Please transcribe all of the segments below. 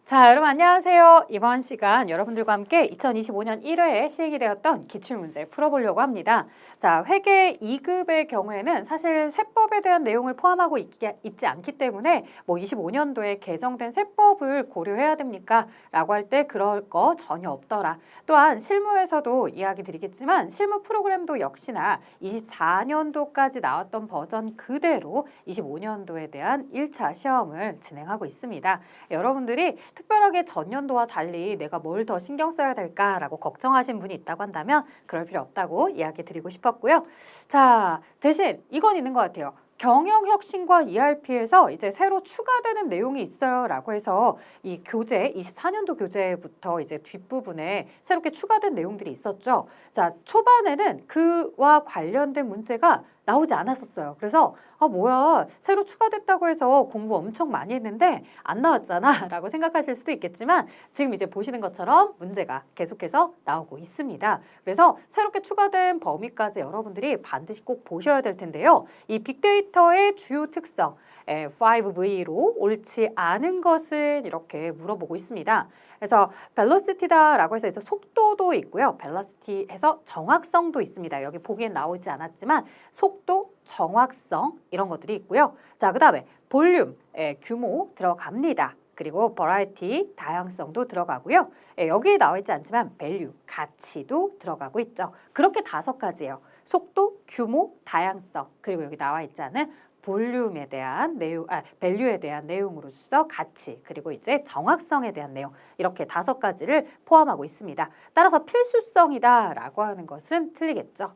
자, 여러분 안녕하세요. 이번 시간 여러분들과 함께 2025년 1회에 시행이 되었던 기출문제 풀어보려고 합니다. 자, 회계 2급의 경우에는 사실 세법에 대한 내용을 포함하고 있지 않기 때문에 뭐 25년도에 개정된 세법을 고려해야 됩니까? 라고 할 때 그럴 거 전혀 없더라. 또한 실무에서도 이야기 드리겠지만 실무 프로그램도 역시나 24년도까지 나왔던 버전 그대로 25년도에 대한 1차 시험을 진행하고 있습니다. 여러분들이 특별하게 전년도와 달리 내가 뭘 더 신경 써야 될까라고 걱정하신 분이 있다고 한다면 그럴 필요 없다고 이야기 드리고 싶었고요. 자, 대신 이건 있는 것 같아요. 경영혁신과 ERP에서 이제 새로 추가되는 내용이 있어요 라고 해서 이 교재, 24년도 교재부터 이제 뒷부분에 새롭게 추가된 내용들이 있었죠. 자, 초반에는 그와 관련된 문제가 나오지 않았었어요. 그래서 뭐야 새로 추가됐다고 해서 공부 엄청 많이 했는데 안 나왔잖아 라고 생각하실 수도 있겠지만 지금 이제 보시는 것처럼 문제가 계속해서 나오고 있습니다. 그래서 새롭게 추가된 범위까지 여러분들이 반드시 꼭 보셔야 될 텐데요. 이 빅데이터의 주요 특성 5V로 옳지 않은 것은 이렇게 물어보고 있습니다. 그래서 velocity다라고 해서 속도도 있고요. velocity에서 정확성도 있습니다. 여기 보기엔 나오지 않았지만 속도, 정확성 이런 것들이 있고요. 자, 그다음에 볼륨, 규모 들어갑니다. 그리고 variety, 다양성도 들어가고요. 여기에 나와 있지 않지만 value, 가치도 들어가고 있죠. 그렇게 5가지예요. 속도, 규모, 다양성, 그리고 여기 나와 있지 않은 볼륨에 대한 내용, value에 대한 내용으로서 가치, 그리고 이제 정확성에 대한 내용 이렇게 5가지를 포함하고 있습니다. 따라서 필수성이다라고 하는 것은 틀리겠죠.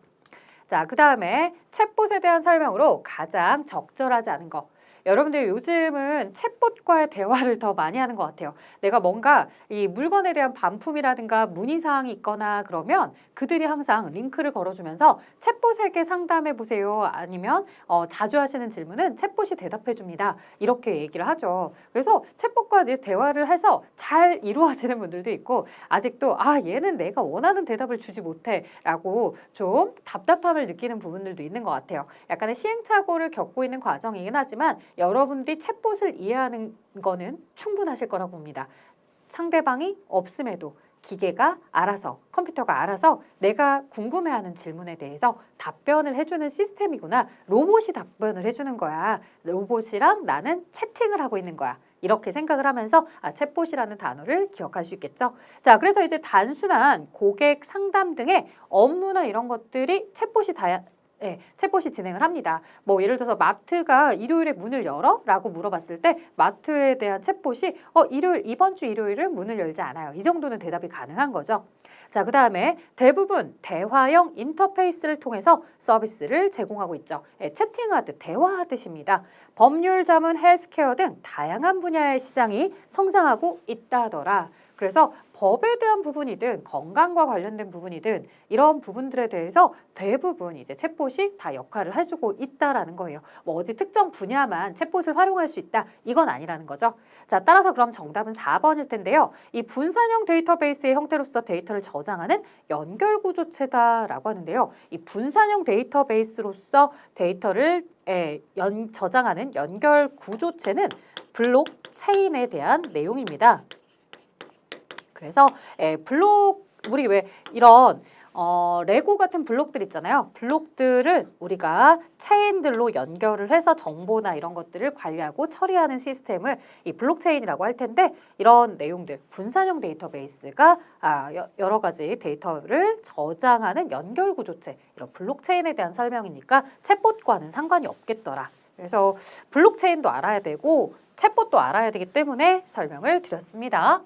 자, 그 다음에 챗봇에 대한 설명으로 가장 적절하지 않은 거. 여러분들 요즘은 챗봇과의 대화를 더 많이 하는 것 같아요. 내가 뭔가 이 물건에 대한 반품이라든가 문의사항이 있거나 그러면 그들이 항상 링크를 걸어주면서 챗봇에게 상담해 보세요. 아니면 자주 하시는 질문은 챗봇이 대답해 줍니다. 이렇게 얘기를 하죠. 그래서 챗봇과 이제 대화를 해서 잘 이루어지는 분들도 있고 아직도 얘는 내가 원하는 대답을 주지 못해 라고 좀 답답함을 느끼는 부분들도 있는 것 같아요. 약간의 시행착오를 겪고 있는 과정이긴 하지만 여러분들이 챗봇을 이해하는 거는 충분하실 거라고 봅니다. 상대방이 없음에도 기계가 알아서, 컴퓨터가 알아서 내가 궁금해하는 질문에 대해서 답변을 해주는 시스템이구나. 로봇이 답변을 해주는 거야. 로봇이랑 나는 채팅을 하고 있는 거야. 이렇게 생각을 하면서 챗봇이라는 단어를 기억할 수 있겠죠. 자, 그래서 이제 단순한 고객 상담 등의 업무나 이런 것들이 챗봇이 진행을 합니다. 뭐 예를 들어서 마트가 일요일에 문을 열어? 라고 물어봤을 때 마트에 대한 챗봇이 이번 주 일요일은 문을 열지 않아요. 이 정도는 대답이 가능한 거죠. 자, 그 다음에 대부분 대화형 인터페이스를 통해서 서비스를 제공하고 있죠. 채팅하듯 대화하듯입니다. 법률, 자문, 헬스케어 등 다양한 분야의 시장이 성장하고 있다더라. 그래서 법에 대한 부분이든 건강과 관련된 부분이든 이런 부분들에 대해서 대부분 이제 챗봇이 다 역할을 해주고 있다라는 거예요. 뭐 어디 특정 분야만 챗봇을 활용할 수 있다 이건 아니라는 거죠. 자, 따라서 그럼 정답은 4번일 텐데요. 이 분산형 데이터베이스의 형태로서 데이터를 저장하는 연결구조체다라고 하는데요. 이 분산형 데이터베이스로서 데이터를 저장하는 연결구조체는 블록체인에 대한 내용입니다. 그래서 우리 왜 이런 레고 같은 블록들 있잖아요. 블록들을 우리가 체인들로 연결을 해서 정보나 이런 것들을 관리하고 처리하는 시스템을 이 블록체인이라고 할 텐데 이런 내용들, 분산형 데이터베이스가 여러 가지 데이터를 저장하는 연결구조체, 이런 블록체인에 대한 설명이니까 챗봇과는 상관이 없겠더라. 그래서 블록체인도 알아야 되고 챗봇도 알아야 되기 때문에 설명을 드렸습니다.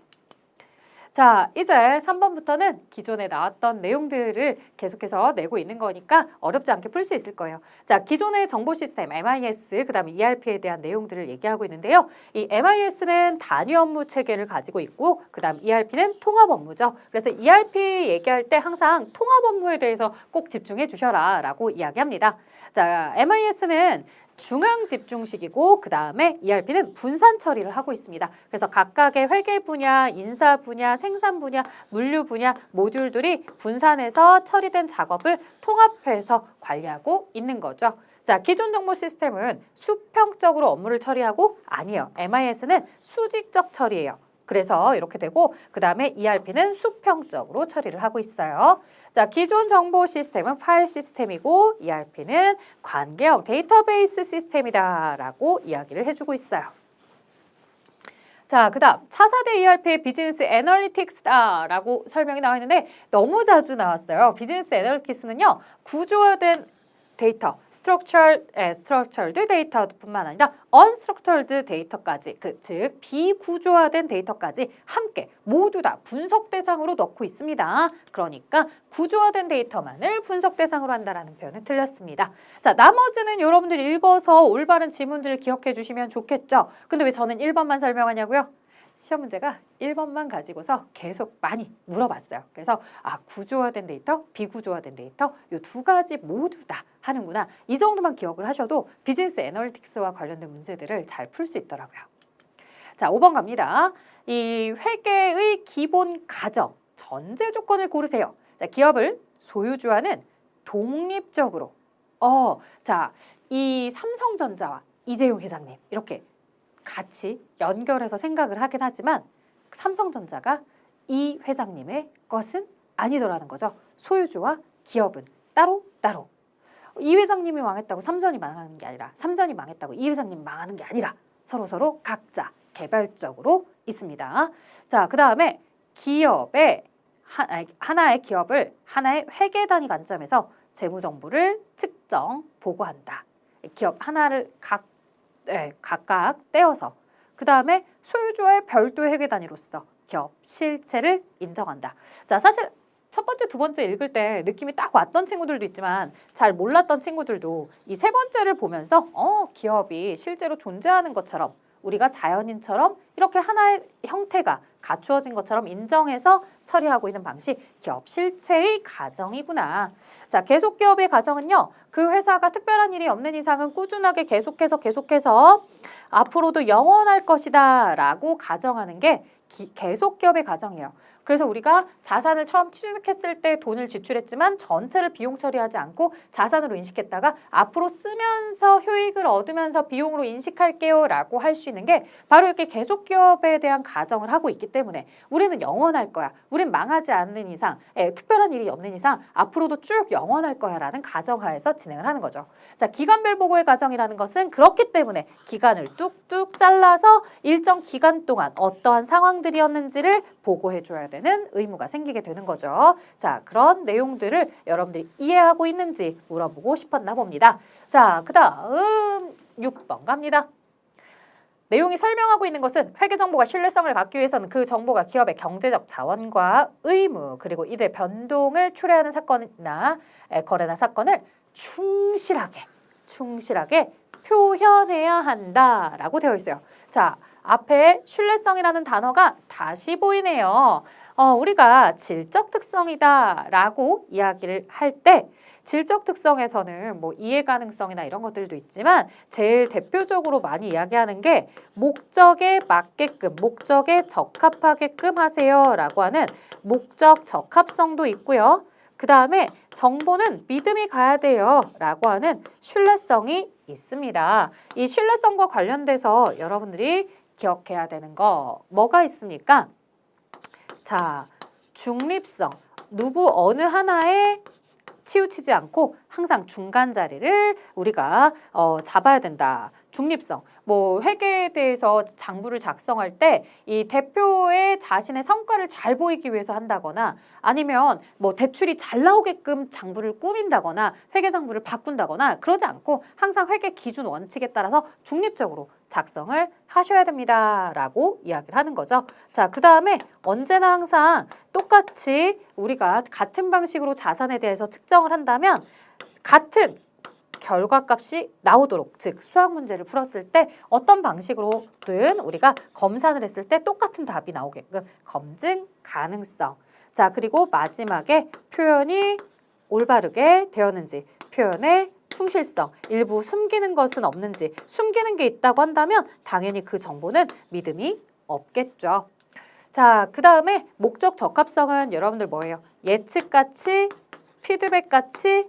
자, 이제 3번부터는 기존에 나왔던 내용들을 계속해서 내고 있는 거니까 어렵지 않게 풀 수 있을 거예요. 자, 기존의 정보 시스템 MIS, 그 다음에 ERP에 대한 내용들을 얘기하고 있는데요. 이 MIS는 단위 업무 체계를 가지고 있고 그 다음 ERP는 통합 업무죠. 그래서 ERP 얘기할 때 항상 통합 업무에 대해서 꼭 집중해 주셔라 라고 이야기합니다. 자, MIS는 중앙 집중식이고 그 다음에 ERP는 분산 처리를 하고 있습니다. 그래서 각각의 회계 분야, 인사 분야, 생산 분야, 물류 분야 모듈들이 분산해서 처리된 작업을 통합해서 관리하고 있는 거죠. 자, 기존 정보 시스템은 수평적으로 업무를 처리하고 아니에요. MIS는 수직적 처리예요. 그래서 이렇게 되고 그 다음에 ERP는 수평적으로 처리를 하고 있어요. 자, 기존 정보 시스템은 파일 시스템이고 ERP는 관계형 데이터베이스 시스템이다라고 이야기를 해주고 있어요. 자, 그 다음 차세대 ERP의 비즈니스 애널리틱스다라고 설명이 나와 있는데 너무 자주 나왔어요. 비즈니스 애널리틱스는요. 구조화된 데이터, 스트럭처드 데이터뿐만 아니라 unstructured 데이터까지, 즉 비구조화된 데이터까지 함께 모두 다 분석 대상으로 넣고 있습니다. 그러니까 구조화된 데이터만을 분석 대상으로 한다라는 표현은 틀렸습니다. 자, 나머지는 여러분들이 읽어서 올바른 지문들을 기억해 주시면 좋겠죠. 근데 왜 저는 1번만 설명하냐고요? 시험 문제가 1번만 가지고서 계속 많이 물어봤어요. 그래서 구조화된 데이터, 비구조화된 데이터 이 두 가지 모두 다 하는구나. 이 정도만 기억을 하셔도 비즈니스 애널리틱스와 관련된 문제들을 잘 풀 수 있더라고요. 자, 5번 갑니다. 이 회계의 기본 가정, 전제 조건을 고르세요. 자, 기업을 소유주와는 독립적으로 자, 이 삼성전자와 이재용 회장님 이렇게 같이 연결해서 생각을 하긴 하지만 삼성전자가 이 회장님의 것은 아니더라는 거죠. 소유주와 기업은 따로. 이 회장님이 망했다고 삼전이 망하는 게 아니라 삼전이 망했다고 이 회장님이 망하는 게 아니라 서로 각자 개별적으로 있습니다. 자, 그 다음에 기업의 하나의 기업을 하나의 회계 단위 관점에서 재무 정보를 측정, 보고한다. 기업 하나를 각각 떼어서 그 다음에 소유주와의 별도의 회계 단위로서 기업 실체를 인정한다. 자, 사실 첫 번째, 두 번째 읽을 때 느낌이 딱 왔던 친구들도 있지만 잘 몰랐던 친구들도 이 세 번째를 보면서 기업이 실제로 존재하는 것처럼 우리가 자연인처럼 이렇게 하나의 형태가 갖추어진 것처럼 인정해서 처리하고 있는 방식, 기업 실체의 가정이구나. 자, 계속기업의 가정은요. 그 회사가 특별한 일이 없는 이상은 꾸준하게 계속해서 앞으로도 영원할 것이다 라고 가정하는 게 계속기업의 가정이에요. 그래서 우리가 자산을 처음 취득했을 때 돈을 지출했지만 전체를 비용 처리하지 않고 자산으로 인식했다가 앞으로 쓰면서 효익을 얻으면서 비용으로 인식할게요 라고 할 수 있는 게 바로 이렇게 계속기업에 대한 가정을 하고 있기 때문에 우리는 영원할 거야. 우린 망하지 않는 이상, 특별한 일이 없는 이상 앞으로도 쭉 영원할 거야 라는 가정하에서 진행을 하는 거죠. 자, 기간별 보고의 가정이라는 것은 그렇기 때문에 기간을 뚝뚝 잘라서 일정 기간 동안 어떠한 상황들이었는지를 보고해줘야 되는 의무가 생기게 되는 거죠. 자, 그런 내용들을 여러분들이 이해하고 있는지 물어보고 싶었나 봅니다. 자, 그 다음 6번 갑니다. 내용이 설명하고 있는 것은 회계정보가 신뢰성을 갖기 위해서는 그 정보가 기업의 경제적 자원과 의무 그리고 이들 변동을 초래하는 사건이나 거래나 사건을 충실하게 표현해야 한다라고 되어 있어요. 자, 앞에 신뢰성이라는 단어가 다시 보이네요. 우리가 질적 특성이다라고 이야기를 할 때 질적 특성에서는 뭐 이해 가능성이나 이런 것들도 있지만 제일 대표적으로 많이 이야기하는 게 목적에 맞게끔, 목적에 적합하게끔 하세요라고 하는 목적 적합성도 있고요. 그 다음에 정보는 믿음이 가야 돼요 라고 하는 신뢰성이 있습니다. 이 신뢰성과 관련돼서 여러분들이 기억해야 되는 거 뭐가 있습니까? 자, 중립성. 누구 어느 하나에 치우치지 않고 항상 중간 자리를 우리가 잡아야 된다. 중립성. 뭐 회계에 대해서 장부를 작성할 때 이 대표의 자신의 성과를 잘 보이기 위해서 한다거나 아니면 뭐 대출이 잘 나오게끔 장부를 꾸민다거나 회계 장부를 바꾼다거나 그러지 않고 항상 회계 기준 원칙에 따라서 중립적으로 작성을 하셔야 됩니다 라고 이야기를 하는 거죠. 자, 그 다음에 언제나 항상 똑같이 우리가 같은 방식으로 자산에 대해서 측정을 한다면 같은 결과값이 나오도록, 즉 수학 문제를 풀었을 때 어떤 방식으로든 우리가 검산을 했을 때 똑같은 답이 나오게끔 검증 가능성. 자, 그리고 마지막에 표현이 올바르게 되었는지, 표현의 충실성, 일부 숨기는 것은 없는지, 숨기는 게 있다고 한다면 당연히 그 정보는 믿음이 없겠죠. 자, 그 다음에 목적 적합성은 여러분들 뭐예요? 예측 가치, 피드백 가치,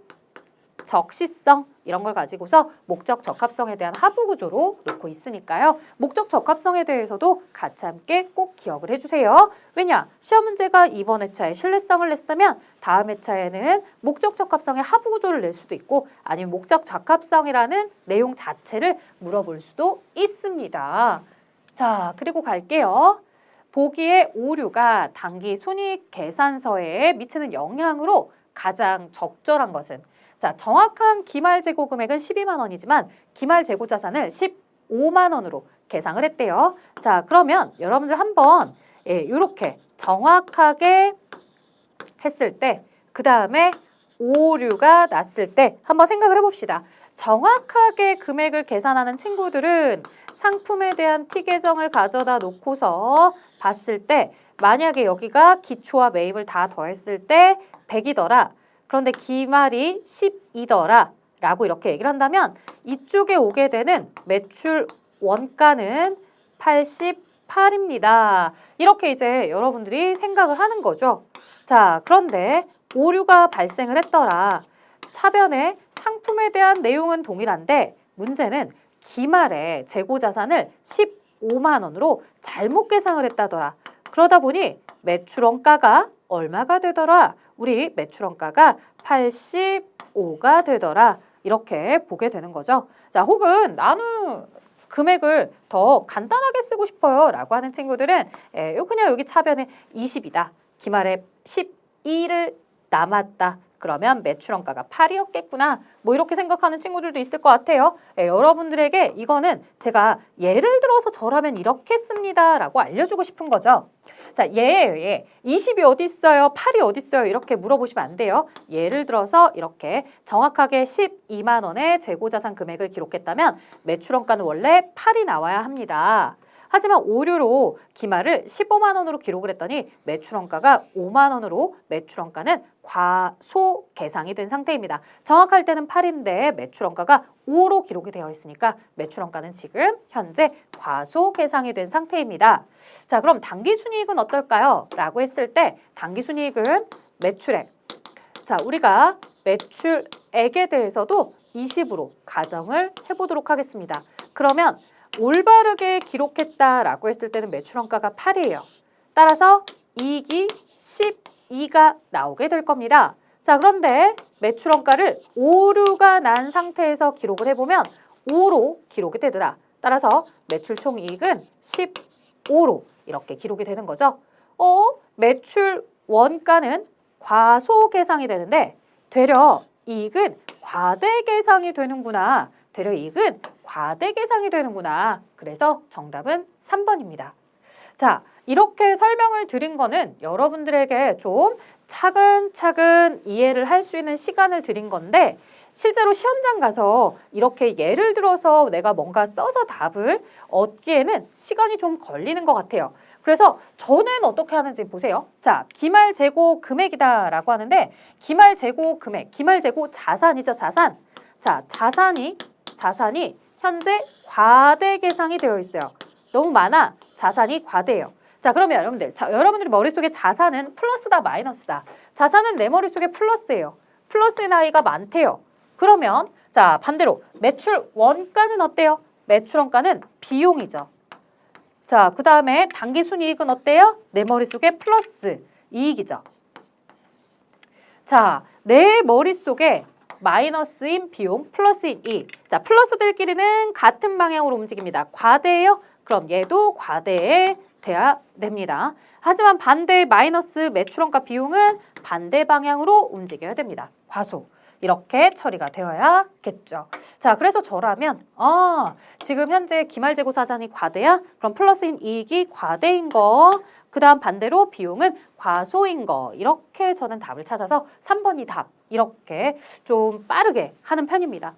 적시성 이런 걸 가지고서 목적 적합성에 대한 하부 구조로 놓고 있으니까요. 목적 적합성에 대해서도 같이 함께 꼭 기억을 해주세요. 왜냐? 시험 문제가 이번 회차에 신뢰성을 냈다면 다음 회차에는 목적 적합성의 하부 구조를 낼 수도 있고 아니면 목적 적합성이라는 내용 자체를 물어볼 수도 있습니다. 자, 그리고 갈게요. 보기에 오류가 당기 순이익 계산서에 미치는 영향으로 가장 적절한 것은 자, 정확한 기말 재고 금액은 12만 원이지만 기말 재고 자산을 15만 원으로 계상을 했대요. 자, 그러면 여러분들 한번 이렇게 정확하게 했을 때 그 다음에 오류가 났을 때 한번 생각을 해봅시다. 정확하게 금액을 계산하는 친구들은 상품에 대한 T 계정을 가져다 놓고서 봤을 때 만약에 여기가 기초와 매입을 다 더했을 때 100이더라. 그런데 기말이 12더라 라고 이렇게 얘기를 한다면 이쪽에 오게 되는 매출 원가는 88입니다. 이렇게 이제 여러분들이 생각을 하는 거죠. 자, 그런데 오류가 발생을 했더라. 사변에 상품에 대한 내용은 동일한데 문제는 기말에 재고자산을 15만 원으로 잘못 계상을 했다더라. 그러다 보니 매출원가가 얼마가 되더라? 우리 매출원가가 85가 되더라. 이렇게 보게 되는 거죠. 자, 혹은 나는 금액을 더 간단하게 쓰고 싶어요 라고 하는 친구들은 그냥 여기 차변에 20이다. 기말에 12를 남았다. 그러면 매출원가가 8이었겠구나. 뭐 이렇게 생각하는 친구들도 있을 것 같아요. 여러분들에게 이거는 제가 예를 들어서 저라면 이렇게 씁니다 라고 알려주고 싶은 거죠. 자, 예예요. 20이 어디 있어요? 8이 어디 있어요? 이렇게 물어보시면 안 돼요. 예를 들어서 이렇게 정확하게 12만 원의 재고자산 금액을 기록했다면 매출원가는 원래 8이 나와야 합니다. 하지만 오류로 기말을 15만 원으로 기록을 했더니 매출원가가 5만 원으로 매출원가는 과소 계상이 된 상태입니다. 정확할 때는 8인데 매출원가가 5로 기록이 되어 있으니까 매출원가는 지금 현재 과소 계상이 된 상태입니다. 자, 그럼 당기순이익은 어떨까요? 라고 했을 때 당기순이익은 매출액. 자, 우리가 매출액에 대해서도 20으로 가정을 해보도록 하겠습니다. 그러면 올바르게 기록했다라고 했을 때는 매출원가가 8이에요. 따라서 이익이 12가 나오게 될 겁니다. 자, 그런데 매출원가를 오류가 난 상태에서 기록을 해보면 5로 기록이 되더라. 따라서 매출 총이익은 15로 이렇게 기록이 되는 거죠. 매출 원가는 과소 계상이 되는데 되려 이익은 과대 계상이 되는구나. 되려 이익은 과대 계상이 되는구나. 그래서 정답은 3번입니다. 자, 이렇게 설명을 드린 거는 여러분들에게 좀 차근차근 이해를 할 수 있는 시간을 드린 건데 실제로 시험장 가서 이렇게 예를 들어서 내가 뭔가 써서 답을 얻기에는 시간이 좀 걸리는 것 같아요. 그래서 저는 어떻게 하는지 보세요. 자, 기말 재고 금액이다라고 하는데 기말 재고 금액, 기말 재고 자산이죠, 자산. 자, 자산이 현재 과대 계상이 되어 있어요. 너무 많아. 자산이 과대예요. 자, 그러면 여러분들, 여러분들이 머릿속에 자산은 플러스다, 마이너스다. 자산은 내 머릿속에 플러스예요. 플러스의 나이가 많대요. 그러면 자, 반대로 매출 원가는 어때요? 매출 원가는 비용이죠. 자, 그 다음에 당기순이익은 어때요? 내 머릿속에 플러스 이익이죠. 자, 내 머릿속에 마이너스인 비용, 플러스인 이익. 자, 플러스들끼리는 같은 방향으로 움직입니다. 과대예요? 그럼 얘도 과대에 돼야 됩니다. 하지만 반대 마이너스 매출원가 비용은 반대 방향으로 움직여야 됩니다. 과소. 이렇게 처리가 되어야겠죠. 자, 그래서 저라면 지금 현재 기말재고자산이 과대야? 그럼 플러스인 이익이 과대인 거. 그 다음 반대로 비용은 과소인 거. 이렇게 저는 답을 찾아서 3번이 답. 이렇게 좀 빠르게 하는 편입니다.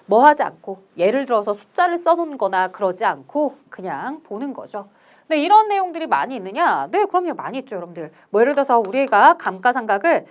뭐 하지 않고 예를 들어서 숫자를 써놓은 거나 그러지 않고 그냥 보는 거죠. 근데 이런 내용들이 많이 있느냐? 네, 그럼요. 많이 있죠, 여러분들. 뭐 예를 들어서 우리가 감가상각을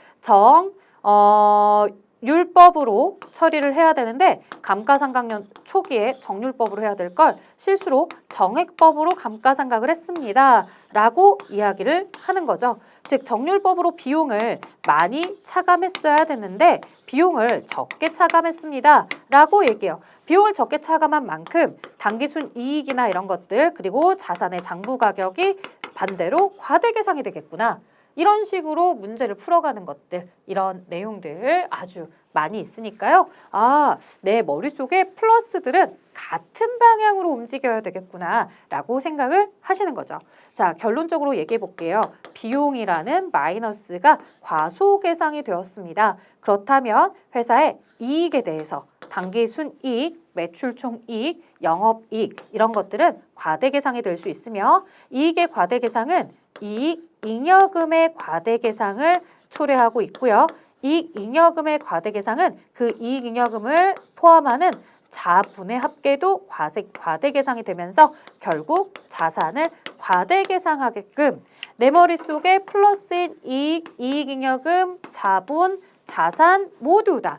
율법으로 처리를 해야 되는데 감가상각년 초기에 정률법으로 해야 될 걸 실수로 정액법으로 감가상각을 했습니다. 라고 이야기를 하는 거죠. 즉 정률법으로 비용을 많이 차감했어야 됐는데 비용을 적게 차감했습니다. 라고 얘기해요. 비용을 적게 차감한 만큼 당기순 이익이나 이런 것들 그리고 자산의 장부 가격이 반대로 과대 계상이 되겠구나. 이런 식으로 문제를 풀어가는 것들, 이런 내용들 아주 많이 있으니까요. 아, 내 머릿속에 플러스들은 같은 방향으로 움직여야 되겠구나 라고 생각을 하시는 거죠. 자, 결론적으로 얘기해 볼게요. 비용이라는 마이너스가 과소계상이 되었습니다. 그렇다면 회사의 이익에 대해서 당기순이익, 매출총이익, 영업이익 이런 것들은 과대계상이 될 수 있으며 이익의 과대계상은 이익 잉여금의 과대계상을 초래하고 있고요. 이익 잉여금의 과대계상은 그 이익 잉여금을 포함하는 자본의 합계도 과대계상이 되면서 결국 자산을 과대계상하게끔 내 머릿속에 플러스인 이익, 이익잉여금, 자본, 자산 모두 다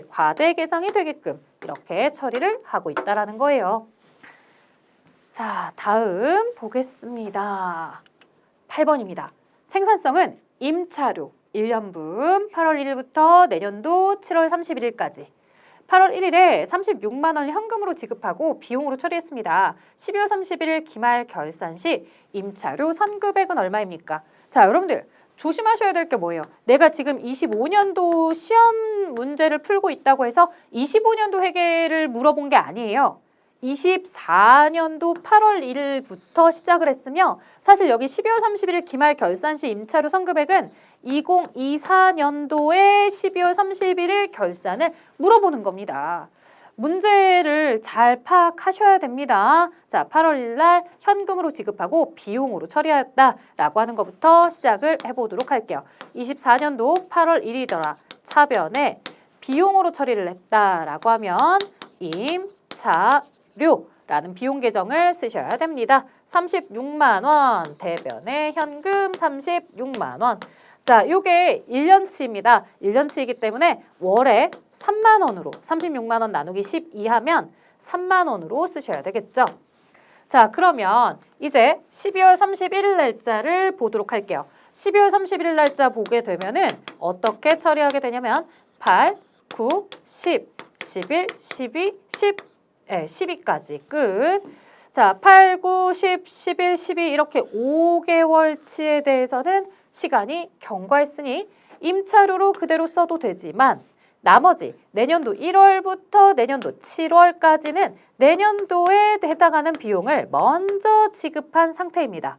과대계상이 되게끔 이렇게 처리를 하고 있다는 거예요. 자, 다음 보겠습니다. 8번입니다. 생산성은 임차료 1년분 8월 1일부터 내년도 7월 31일까지 8월 1일에 36만 원 현금으로 지급하고 비용으로 처리했습니다. 12월 31일 기말 결산 시 임차료 선급액은 얼마입니까? 자, 여러분들 조심하셔야 될 게 뭐예요? 내가 지금 25년도 시험 문제를 풀고 있다고 해서 25년도 회계를 물어본 게 아니에요. 24년도 8월 1일부터 시작을 했으며 사실 여기 12월 30일 기말 결산 시 임차료 선급액은 2024년도에 12월 31일 결산을 물어보는 겁니다. 문제를 잘 파악하셔야 됩니다. 자, 8월 1일 날 현금으로 지급하고 비용으로 처리하였다라고 하는 것부터 시작을 해보도록 할게요. 24년도 8월 1일이더라. 차변에 비용으로 처리를 했다라고 하면 임차료라는 비용 계정을 쓰셔야 됩니다. 36만 원 대변에 현금 36만 원. 자, 요게 1년치입니다. 1년치이기 때문에 월에 3만 원으로 36만 원 나누기 12 하면 3만 원으로 쓰셔야 되겠죠. 자, 그러면 이제 12월 31일 날짜를 보도록 할게요. 12월 31일 날짜 보게 되면은 어떻게 처리하게 되냐면 8, 9, 10, 11, 12, 12까지 끝. 자, 8, 9, 10, 11, 12 이렇게 5개월치에 대해서는 시간이 경과했으니 임차료로 그대로 써도 되지만 나머지 내년도 1월부터 내년도 7월까지는 내년도에 해당하는 비용을 먼저 지급한 상태입니다.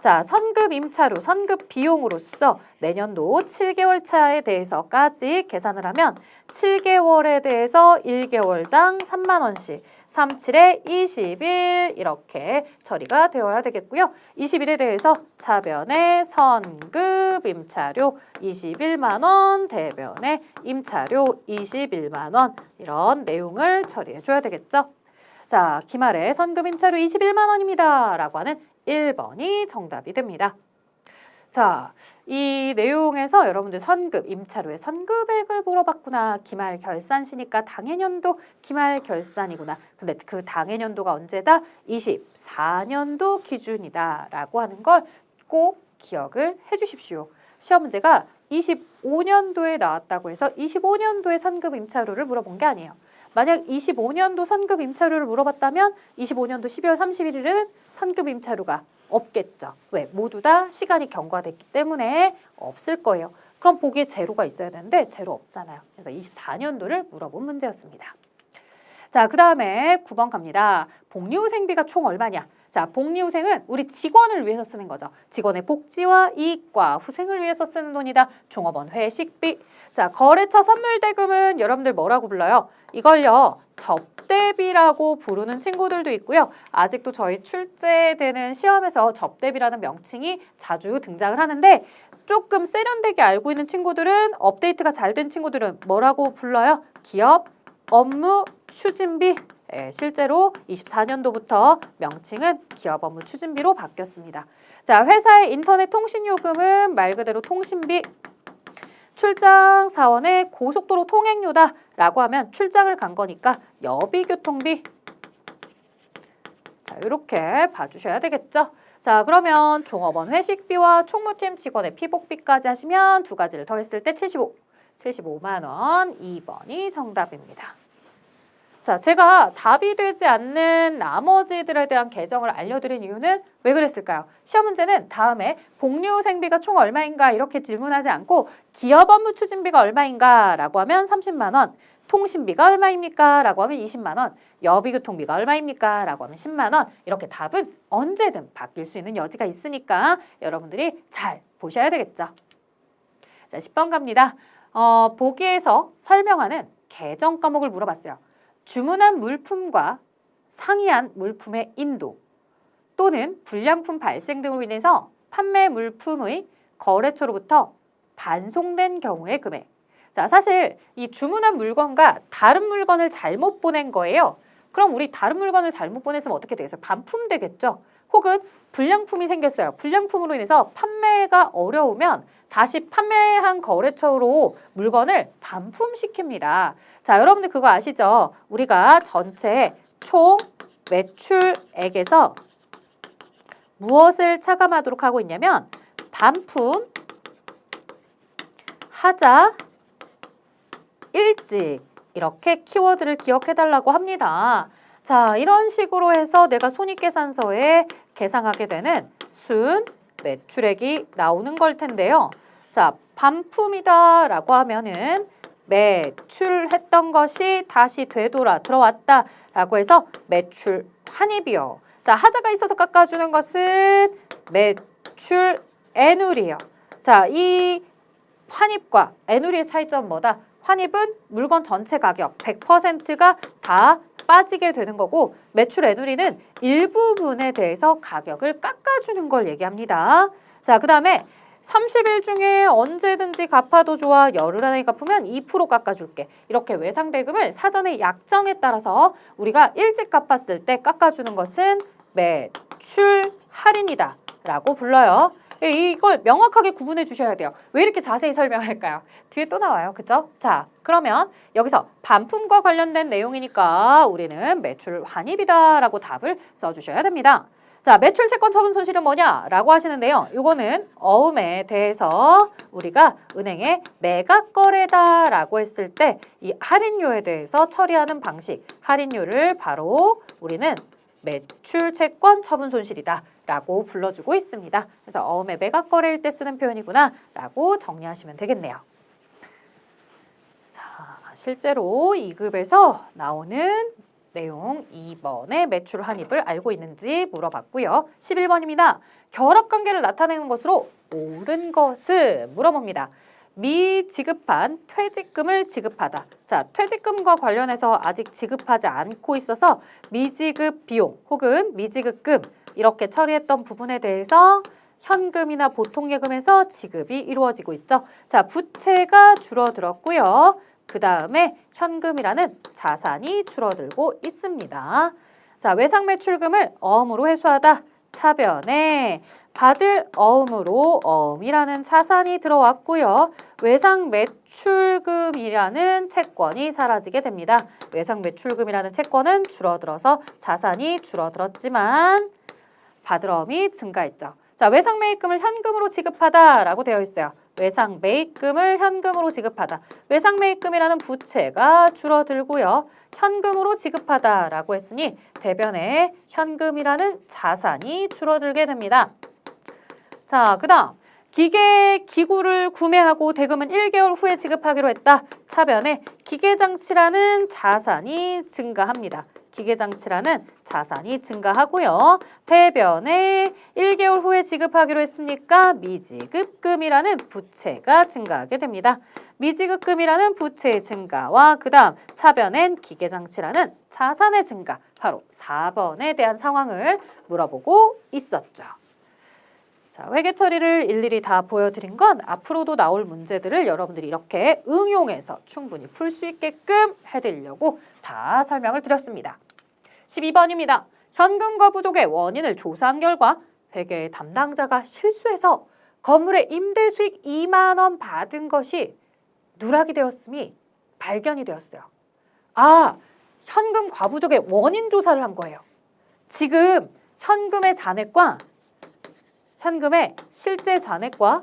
자, 선급 임차료, 선급 비용으로서 내년도 7개월 차에 대해서까지 계산을 하면 7개월에 대해서 1개월당 3만 원씩 3, 7에 20일 이렇게 처리가 되어야 되겠고요. 20일에 대해서 차변에 선급 임차료 21만 원, 대변에 임차료 21만 원 이런 내용을 처리해 줘야 되겠죠. 자, 기말에 선급 임차료 21만 원입니다. 라고 하는 1번이 정답이 됩니다. 자, 이 내용에서 여러분들 선급, 임차료의 선급액을 물어봤구나. 기말 결산시니까 당해년도 기말 결산이구나. 근데 그 당해년도가 언제다? 24년도 기준이다. 라고 하는 걸 꼭 기억을 해 주십시오. 시험 문제가 25년도에 나왔다고 해서 25년도에 선급 임차료를 물어본 게 아니에요. 만약 25년도 선급 임차료를 물어봤다면 25년도 12월 31일은 선급 임차료가 없겠죠. 왜? 모두 다 시간이 경과됐기 때문에 없을 거예요. 그럼 보기에 제로가 있어야 되는데 제로 없잖아요. 그래서 24년도를 물어본 문제였습니다. 자, 그 다음에 9번 갑니다. 복리후생비가 총 얼마냐? 자, 복리후생은 우리 직원을 위해서 쓰는 거죠. 직원의 복지와 이익과 후생을 위해서 쓰는 돈이다. 종업원 회식비. 자, 거래처 선물대금은 여러분들 뭐라고 불러요? 이걸요, 접대비라고 부르는 친구들도 있고요. 아직도 저희 출제되는 시험에서 접대비라는 명칭이 자주 등장을 하는데 조금 세련되게 알고 있는 친구들은 업데이트가 잘 된 친구들은 뭐라고 불러요? 기업 업무 추진비. 네, 실제로 24년도부터 명칭은 기업 업무 추진비로 바뀌었습니다. 자, 회사의 인터넷 통신요금은 말 그대로 통신비. 출장 사원의 고속도로 통행료다 라고 하면 출장을 간 거니까 여비교통비. 자, 이렇게 봐주셔야 되겠죠. 자, 그러면 종업원 회식비와 총무팀 직원의 피복비까지 하시면 두 가지를 더했을 때 75만 원. 2번이 정답입니다. 자, 제가 답이 되지 않는 나머지들에 대한 계정을 알려드린 이유는 왜 그랬을까요? 시험 문제는 다음에 복류생비가 총 얼마인가 이렇게 질문하지 않고 기업 업무 추진비가 얼마인가 라고 하면 30만 원, 통신비가 얼마입니까? 라고 하면 20만 원, 여비교통비가 얼마입니까? 라고 하면 10만 원. 이렇게 답은 언제든 바뀔 수 있는 여지가 있으니까 여러분들이 잘 보셔야 되겠죠. 자, 10번 갑니다. 보기에서 설명하는 계정 과목을 물어봤어요. 주문한 물품과 상이한 물품의 인도 또는 불량품 발생 등으로 인해서 판매 물품의 거래처로부터 반송된 경우의 금액. 자, 사실 이 주문한 물건과 다른 물건을 잘못 보낸 거예요. 그럼 우리 다른 물건을 잘못 보냈으면 어떻게 되겠어요? 반품되겠죠? 혹은 불량품이 생겼어요. 불량품으로 인해서 판매가 어려우면 다시 판매한 거래처로 물건을 반품시킵니다. 자, 여러분들 그거 아시죠? 우리가 전체 총 매출액에서 무엇을 차감하도록 하고 있냐면 반품, 하자, 일찍 이렇게 키워드를 기억해달라고 합니다. 자, 이런 식으로 해서 내가 손익계산서에 계상하게 되는 순 매출액이 나오는 걸 텐데요. 자, 반품이다 라고 하면은 매출했던 것이 다시 되돌아 들어왔다 라고 해서 매출 환입이요. 자, 하자가 있어서 깎아주는 것은 매출 애누리예요. 자, 이 환입과 애누리의 차이점은 뭐다? 환입은 물건 전체 가격 100%가 다 빠지게 되는 거고 매출 애누리는 일부분에 대해서 가격을 깎아주는 걸 얘기합니다. 자, 그 다음에 30일 중에 언제든지 갚아도 좋아 열흘 안에 갚으면 2% 깎아줄게. 이렇게 외상대금을 사전에 약정에 따라서 우리가 일찍 갚았을 때 깎아주는 것은 매출 할인이다 라고 불러요. 이걸 명확하게 구분해 주셔야 돼요. 왜 이렇게 자세히 설명할까요? 뒤에 또 나와요. 그죠? 자, 그러면 여기서 반품과 관련된 내용이니까 우리는 매출 환입이다 라고 답을 써주셔야 됩니다. 자, 매출 채권 처분 손실은 뭐냐? 라고 하시는데요. 이거는 어음에 대해서 우리가 은행에 매각 거래다 라고 했을 때 이 할인료에 대해서 처리하는 방식, 할인료를 바로 우리는 매출 채권 처분 손실이다 라고 불러주고 있습니다. 그래서 어음의 매각 거래일 때 쓰는 표현이구나 라고 정리하시면 되겠네요. 자, 실제로 2급에서 나오는 내용 2번의 매출 환입을 알고 있는지 물어봤고요. 11번입니다. 결합관계를 나타내는 것으로 옳은 것을 물어봅니다. 미지급한 퇴직금을 지급하다. 자, 퇴직금과 관련해서 아직 지급하지 않고 있어서 미지급 비용 혹은 미지급금 이렇게 처리했던 부분에 대해서 현금이나 보통예금에서 지급이 이루어지고 있죠. 자, 부채가 줄어들었고요. 그 다음에 현금이라는 자산이 줄어들고 있습니다. 자, 외상매출금을 어음으로 회수하다. 차변에 받을 어음으로 어음이라는 자산이 들어왔고요. 외상매출금이라는 채권이 사라지게 됩니다. 외상매출금이라는 채권은 줄어들어서 자산이 줄어들었지만 받을 어음이 증가했죠. 자, 외상매입금을 현금으로 지급하다라고 되어 있어요. 외상매입금을 현금으로 지급하다. 외상매입금이라는 부채가 줄어들고요. 현금으로 지급하다라고 했으니 대변에 현금이라는 자산이 줄어들게 됩니다. 자, 그 다음 기구를 구매하고 대금은 1개월 후에 지급하기로 했다. 차변에 기계장치라는 자산이 증가합니다. 기계장치라는 자산이 증가하고요. 대변에 1개월 후에 지급하기로 했으니까 미지급금이라는 부채가 증가하게 됩니다. 미지급금이라는 부채의 증가와 그 다음 차변엔 기계장치라는 자산의 증가, 바로 4번에 대한 상황을 물어보고 있었죠. 자, 회계 처리를 일일이 다 보여드린 건 앞으로도 나올 문제들을 여러분들이 이렇게 응용해서 충분히 풀 수 있게끔 해드리려고 다 설명을 드렸습니다. 12번입니다. 현금과 부족의 원인을 조사한 결과 회계 담당자가 실수해서 건물의 임대 수익 2만 원 받은 것이 누락이 되었음이 발견이 되었어요. 아, 현금 과부족의 원인 조사를 한 거예요. 지금 현금의 잔액과 현금의 실제 잔액과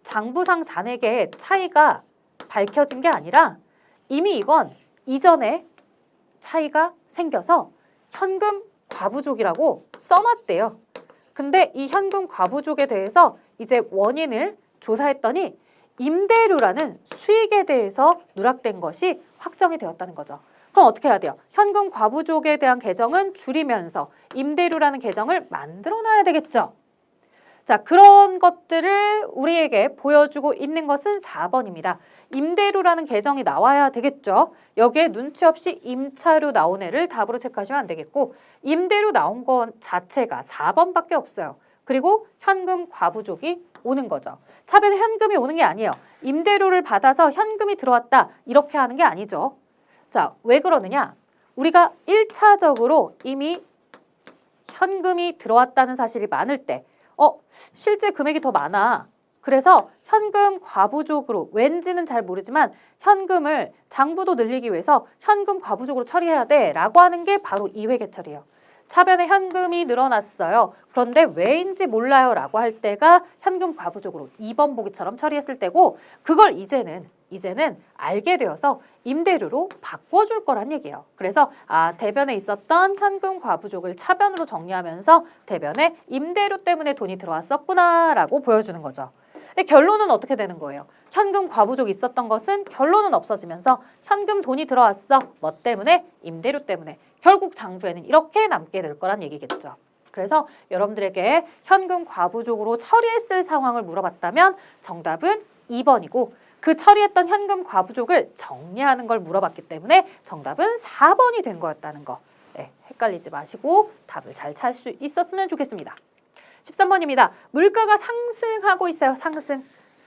장부상 잔액의 차이가 밝혀진 게 아니라 이미 이건 이전에 차이가 생겨서 현금 과부족이라고 써놨대요. 근데 이 현금 과부족에 대해서 이제 원인을 조사했더니 임대료라는 수익에 대해서 누락된 것이 확정이 되었다는 거죠. 그럼 어떻게 해야 돼요? 현금 과부족에 대한 계정은 줄이면서 임대료라는 계정을 만들어놔야 되겠죠. 자, 그런 것들을 우리에게 보여주고 있는 것은 4번입니다. 임대료라는 계정이 나와야 되겠죠. 여기에 눈치 없이 임차료 나온 애를 답으로 체크하시면 안 되겠고 임대료 나온 것 자체가 4번밖에 없어요. 그리고 현금 과부족이 오는 거죠. 차변에 현금이 오는 게 아니에요. 임대료를 받아서 현금이 들어왔다 이렇게 하는 게 아니죠. 자, 왜 그러느냐? 우리가 1차적으로 이미 현금이 들어왔다는 사실이 많을 때 실제 금액이 더 많아. 그래서 현금 과부족으로 왠지는 잘 모르지만 현금을 장부도 늘리기 위해서 현금 과부족으로 처리해야 돼 라고 하는 게 바로 이회계처리예요. 차변에 현금이 늘어났어요. 그런데 왜인지 몰라요 라고 할 때가 현금 과부족으로 2번 보기처럼 처리했을 때고 그걸 이제는 알게 되어서 임대료로 바꿔줄 거란 얘기예요. 그래서 대변에 있었던 현금 과부족을 차변으로 정리하면서 대변에 임대료 때문에 돈이 들어왔었구나 라고 보여주는 거죠. 근데 결론은 어떻게 되는 거예요? 현금 과부족이 있었던 것은 결론은 없어지면서 현금 돈이 들어왔어. 뭐 때문에? 임대료 때문에. 결국 장부에는 이렇게 남게 될 거란 얘기겠죠. 그래서 여러분들에게 현금 과부족으로 처리했을 상황을 물어봤다면 정답은 2번이고 그 처리했던 현금 과부족을 정리하는 걸 물어봤기 때문에 정답은 4번이 된 거였다는 거. 네, 헷갈리지 마시고 답을 잘 찾을 수 있었으면 좋겠습니다. 13번입니다. 물가가 상승하고 있어요.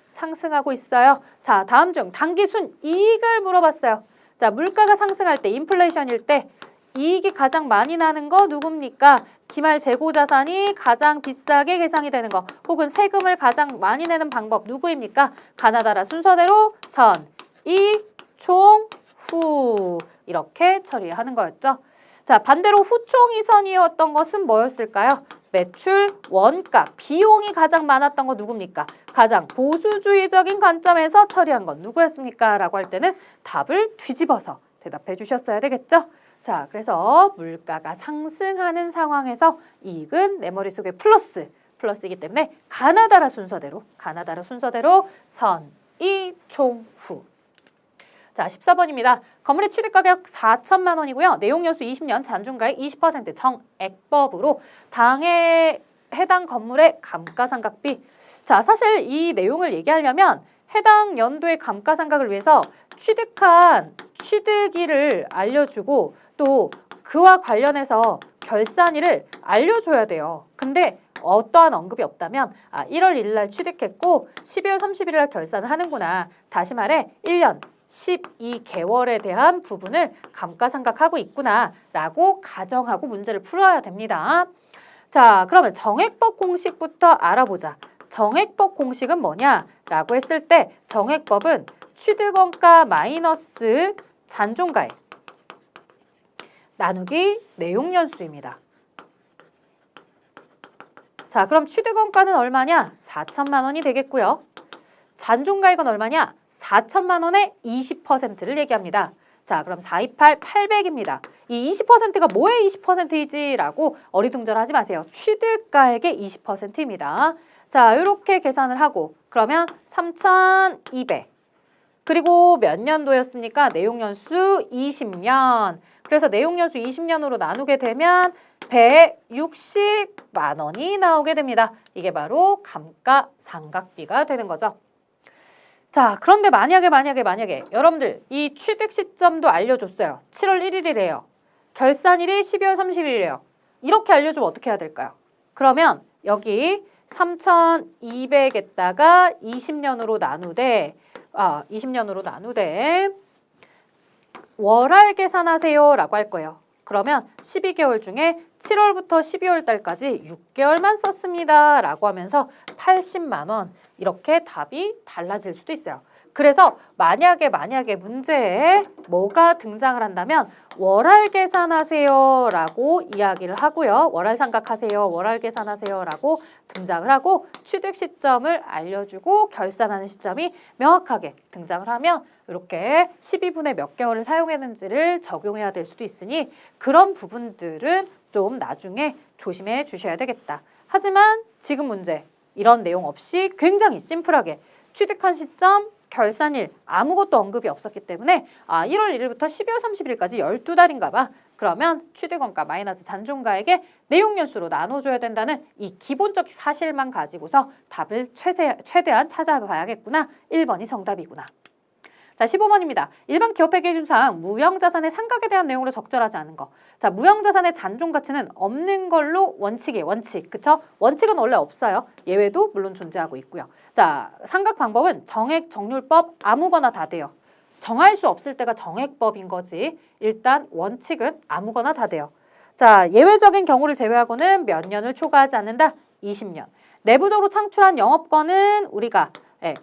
상승하고 있어요. 자, 다음 중 단기 순이익을 물어봤어요. 자, 물가가 상승할 때 인플레이션일 때 이익이 가장 많이 나는 거 누굽니까? 기말 재고자산이 가장 비싸게 계상이 되는 거 혹은 세금을 가장 많이 내는 방법 누구입니까? 가나다라 순서대로 선, 이, 총, 후 이렇게 처리하는 거였죠. 자, 반대로 후총이선이었던 것은 뭐였을까요? 매출, 원가, 비용이 가장 많았던 거 누굽니까? 가장 보수주의적인 관점에서 처리한 건 누구였습니까? 라고 할 때는 답을 뒤집어서 대답해 주셨어야 되겠죠? 자, 그래서 물가가 상승하는 상황에서 이익은 내 머릿속에 플러스이기 때문에 가나다라 순서대로 선, 이, 총, 후. 자, 14번입니다. 건물의 취득가격 4천만 원이고요. 내용연수 20년, 잔존가액 20% 정액법으로 당해 해당 건물의 감가상각비. 자, 사실 이 내용을 얘기하려면 해당 연도의 감가상각을 위해서 취득한 취득일을 알려주고 또 그와 관련해서 결산일을 알려줘야 돼요. 근데 어떠한 언급이 없다면 1월 1일 날 취득했고 12월 31일 날 결산을 하는구나. 다시 말해 1년 12개월에 대한 부분을 감가상각하고 있구나 라고 가정하고 문제를 풀어야 됩니다. 자, 그러면 정액법 공식부터 알아보자. 정액법 공식은 뭐냐라고 했을 때 정액법은 취득원가 마이너스 잔존가액 나누기 내용연수입니다. 자, 그럼 취득원가는 얼마냐? 4천만 원이 되겠고요. 잔존가액은 얼마냐? 4천만 원의 20%를 얘기합니다. 자, 그럼 428, 800입니다. 이 20%가 뭐의 20%이지? 라고 어리둥절하지 마세요. 취득가액의 20%입니다. 자, 이렇게 계산을 하고 그러면 3,200. 그리고 몇 년도였습니까? 내용연수 20년. 그래서 내용연수 20년으로 나누게 되면 160만 원이 나오게 됩니다. 이게 바로 감가상각비가 되는 거죠. 자, 그런데 만약에 여러분들 이 취득 시점도 알려줬어요. 7월 1일이래요. 결산일이 12월 30일이래요. 이렇게 알려주면 어떻게 해야 될까요? 그러면 여기 3,200에다가 20년으로 나누되 월할 계산하세요 라고 할 거예요. 그러면 12개월 중에 7월부터 12월 달까지 6개월만 썼습니다 라고 하면서 80만 원 이렇게 답이 달라질 수도 있어요. 그래서 만약에 문제에 뭐가 등장을 한다면 월할 계산하세요 라고 이야기를 하고요. 월할 삼각하세요. 월할 계산하세요 라고 등장을 하고 취득 시점을 알려주고 결산하는 시점이 명확하게 등장을 하면 이렇게 12분의 몇 개월을 사용했는지를 적용해야 될 수도 있으니 그런 부분들은 좀 나중에 조심해 주셔야 되겠다. 하지만 지금 문제 이런 내용 없이 굉장히 심플하게 취득한 시점, 결산일 아무것도 언급이 없었기 때문에 1월 1일부터 12월 30일까지 12달인가 봐. 그러면 취득원가 마이너스 잔존가액의 내용 연수로 나눠줘야 된다는 이 기본적 사실만 가지고서 답을 최대한 찾아봐야겠구나. 1번이 정답이구나. 자, 15번입니다. 일반 기업회계 기준상 무형자산의 상각에 대한 내용으로 적절하지 않은 거. 자, 무형자산의 잔존가치는 없는 걸로 원칙이에요. 원칙. 그쵸? 원칙은 원래 없어요. 예외도 물론 존재하고 있고요. 자, 상각 방법은 정액, 정률법 아무거나 다 돼요. 정할 수 없을 때가 정액법인 거지. 일단 원칙은 아무거나 다 돼요. 자, 예외적인 경우를 제외하고는 몇 년을 초과하지 않는다. 20년. 내부적으로 창출한 영업권은 우리가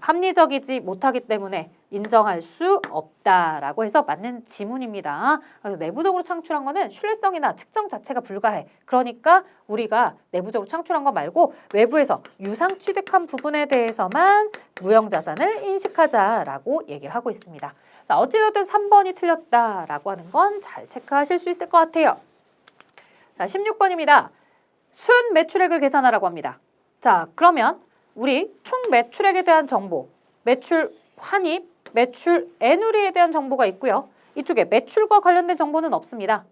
합리적이지 못하기 때문에 인정할 수 없다라고 해서 맞는 지문입니다. 그래서 내부적으로 창출한 거는 신뢰성이나 측정 자체가 불가해. 그러니까 우리가 내부적으로 창출한 거 말고 외부에서 유상 취득한 부분에 대해서만 무형자산을 인식하자라고 얘기를 하고 있습니다. 자, 어찌됐든 3번이 틀렸다라고 하는 건 잘 체크하실 수 있을 것 같아요. 자, 16번입니다. 순 매출액을 계산하라고 합니다. 자, 그러면 우리 총 매출액에 대한 정보, 매출 환입, 매출 애누리에 대한 정보가 있고요. 이쪽에 매출과 관련된 정보는 없습니다.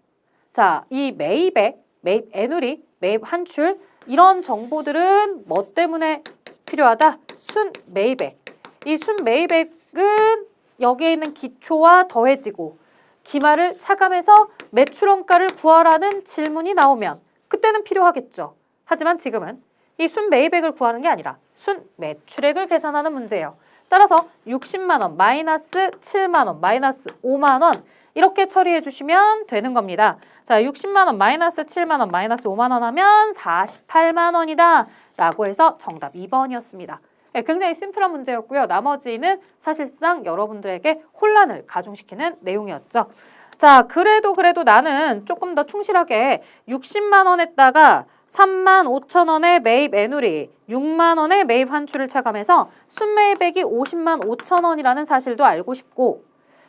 자, 이 매입액, 매입 애누리, 매입 환출 이런 정보들은 뭐 때문에 필요하다? 순 매입액. 이 순 매입액은 여기에 있는 기초와 더해지고 기말을 차감해서 매출원가를 구하라는 질문이 나오면 그때는 필요하겠죠. 하지만 지금은 이 순 매입액을 구하는 게 아니라 순 매출액을 계산하는 문제예요. 따라서 60만 원 마이너스 7만 원 마이너스 5만 원 이렇게 처리해 주시면 되는 겁니다. 자, 60만 원 마이너스 7만 원 마이너스 5만 원 하면 48만 원이다 라고 해서 정답 2번이었습니다. 굉장히 심플한 문제였고요. 나머지는 사실상 여러분들에게 혼란을 가중시키는 내용이었죠. 자, 그래도 나는 조금 더 충실하게 60만 원에다가 3만 5천 원의 매입 애누리, 6만 원의 매입 환출을 차감해서 순매입액이 50만 5천 원이라는 사실도 알고 싶고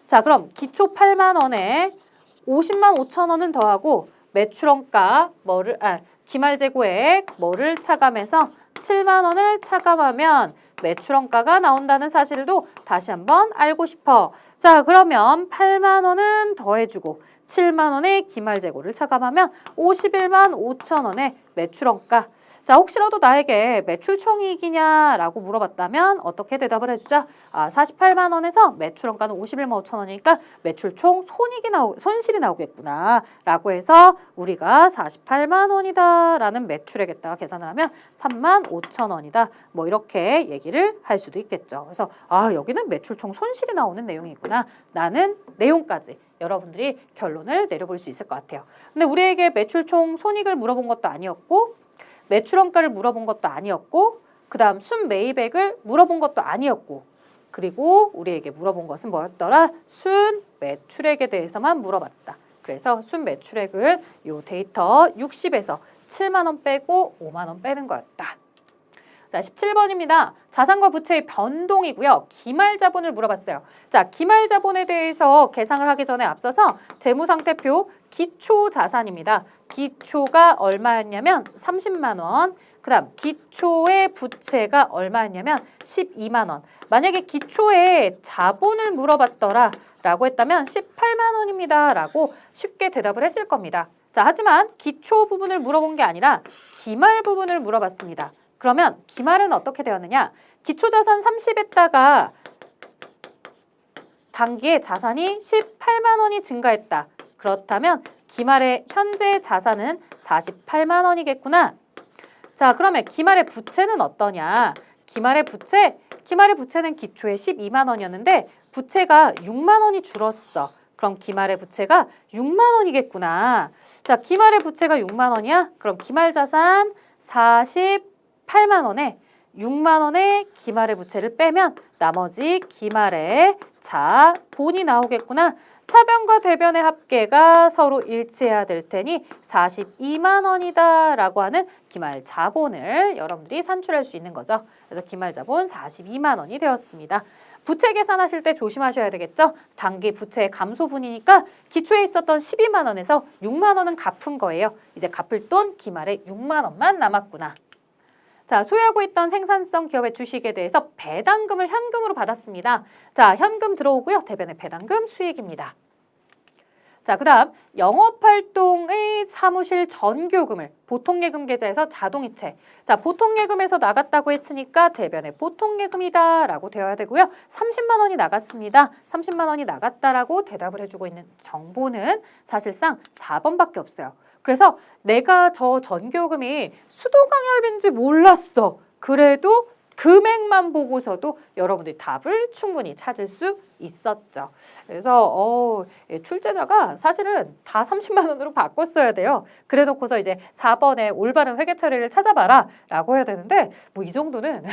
자, 그럼 기초 8만 원에 50만 5천 원을 더하고 매출원가 기말재고액 뭐를 차감해서 7만 원을 차감하면 매출원가가 나온다는 사실도 다시 한번 알고 싶어. 자, 그러면 8만 원은 더해주고 7만 원의 기말재고를 차감하면 51만 5천 원의 매출원가. 자, 혹시라도 나에게 매출총이익이냐라고 물어봤다면 어떻게 대답을 해주자? 48만 원에서 매출원가는 51만 5천 원이니까 매출총 손실이 나오겠구나 라고 해서 우리가 48만 원이다 라는 매출액에다가 계산을 하면 3만 5천 원이다 뭐 이렇게 얘기를 할 수도 있겠죠. 그래서 여기는 매출총 손실이 나오는 내용이 있구나. 나는 내용까지 여러분들이 결론을 내려볼 수 있을 것 같아요. 근데 우리에게 매출총 손익을 물어본 것도 아니었고 매출원가를 물어본 것도 아니었고 그 다음 순매입액을 물어본 것도 아니었고 그리고 우리에게 물어본 것은 뭐였더라? 순매출액에 대해서만 물어봤다. 그래서 순매출액은 요 데이터 60에서 7만 원 빼고 5만 원 빼는 거였다. 자, 17번입니다. 자산과 부채의 변동이고요. 기말자본을 물어봤어요. 자, 기말자본에 대해서 계산을 하기 전에 앞서서 재무상태표 기초자산입니다. 기초가 얼마였냐면 30만 원. 그 다음 기초의 부채가 얼마였냐면 12만 원. 만약에 기초의 자본을 물어봤더라 라고 했다면 18만 원입니다 라고 쉽게 대답을 했을 겁니다. 자, 하지만 기초 부분을 물어본 게 아니라 기말 부분을 물어봤습니다. 그러면 기말은 어떻게 되었느냐? 기초자산 30에다가 단기에 자산이 18만 원이 증가했다. 그렇다면 기말의 현재 자산은 48만 원이겠구나. 자, 그러면 기말의 부채는 어떠냐? 기말의 부채는 기초에 12만 원이었는데 부채가 6만 원이 줄었어. 그럼 기말의 부채가 6만 원이겠구나. 자, 기말의 부채가 6만 원이야? 그럼 기말 자산 48만 원에 6만 원의 기말의 부채를 빼면 나머지 기말의 자, 본이 나오겠구나. 차변과 대변의 합계가 서로 일치해야 될 테니 42만 원이다 라고 하는 기말 자본을 여러분들이 산출할 수 있는 거죠. 그래서 기말 자본 42만 원이 되었습니다. 부채 계산하실 때 조심하셔야 되겠죠. 단기 부채의 감소분이니까 기초에 있었던 12만 원에서 6만 원은 갚은 거예요. 이제 갚을 돈 기말에 6만 원만 남았구나. 자, 소유하고 있던 생산성 기업의 주식에 대해서 배당금을 현금으로 받았습니다. 자, 현금 들어오고요. 대변의 배당금 수익입니다. 자, 그 다음 영업활동의 사무실 전교금을 보통예금 계좌에서 자동이체. 자, 보통예금에서 나갔다고 했으니까 대변의 보통예금이다 라고 되어야 되고요. 30만 원이 나갔습니다. 30만 원이 나갔다라고 대답을 해주고 있는 정보는 사실상 4번밖에 없어요. 그래서 내가 저 전교금이 수도강열비인지 몰랐어. 그래도 금액만 보고서도 여러분들이 답을 충분히 찾을 수 있었죠. 그래서 출제자가 사실은 다 30만 원으로 바꿨어야 돼요. 그래 놓고서 이제 4번에 올바른 회계 처리를 찾아봐라 라고 해야 되는데 뭐 이 정도는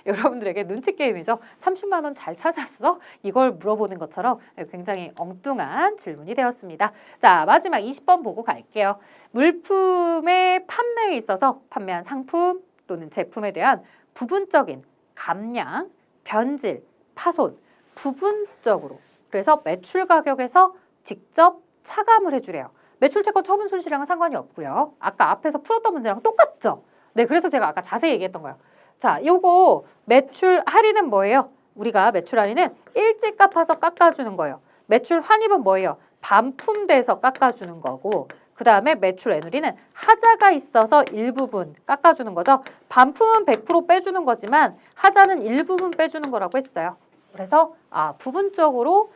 여러분들에게 눈치 게임이죠. 30만 원 잘 찾았어? 이걸 물어보는 것처럼 굉장히 엉뚱한 질문이 되었습니다. 자, 마지막 20번 보고 갈게요. 물품의 판매에 있어서 판매한 상품 또는 제품에 대한 부분적인 감량, 변질, 파손, 부분적으로 그래서 매출 가격에서 직접 차감을 해주래요. 매출채권 처분 손실이랑은 상관이 없고요. 아까 앞에서 풀었던 문제랑 똑같죠? 네, 그래서 제가 아까 자세히 얘기했던 거예요. 자, 요거 매출 할인은 뭐예요? 우리가 매출 할인은 일찍 갚아서 깎아주는 거예요. 매출 환입은 뭐예요? 반품돼서 깎아주는 거고 그 다음에 매출 애누리는 하자가 있어서 일부분 깎아주는 거죠. 반품은 100% 빼주는 거지만 하자는 일부분 빼주는 거라고 했어요. 그래서 부분적으로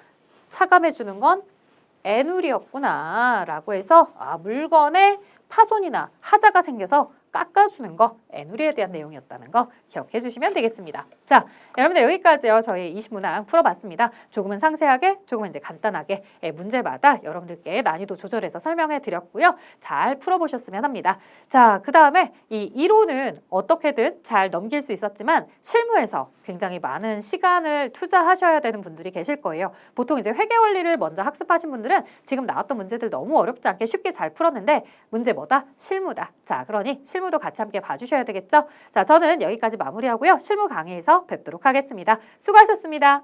차감해주는 건 애누리였구나 라고 해서 물건에 파손이나 하자가 생겨서 깎아주는 거 애누리에 대한 내용이었다는 거 기억해 주시면 되겠습니다. 자, 여러분들 여기까지요. 저희 20문항 풀어봤습니다. 조금은 상세하게, 조금은 이제 간단하게 문제마다 여러분들께 난이도 조절해서 설명해 드렸고요. 잘 풀어보셨으면 합니다. 자, 그 다음에 이 이론은 어떻게든 잘 넘길 수 있었지만 실무에서 굉장히 많은 시간을 투자하셔야 되는 분들이 계실 거예요. 보통 이제 회계 원리를 먼저 학습하신 분들은 지금 나왔던 문제들 너무 어렵지 않게 쉽게 잘 풀었는데 문제 뭐다? 실무다. 자, 그러니 실무도 같이 함께 봐주셔야 되겠죠? 자, 저는 여기까지 마무리하고요. 실무 강의에서 뵙도록 하겠습니다. 수고하셨습니다.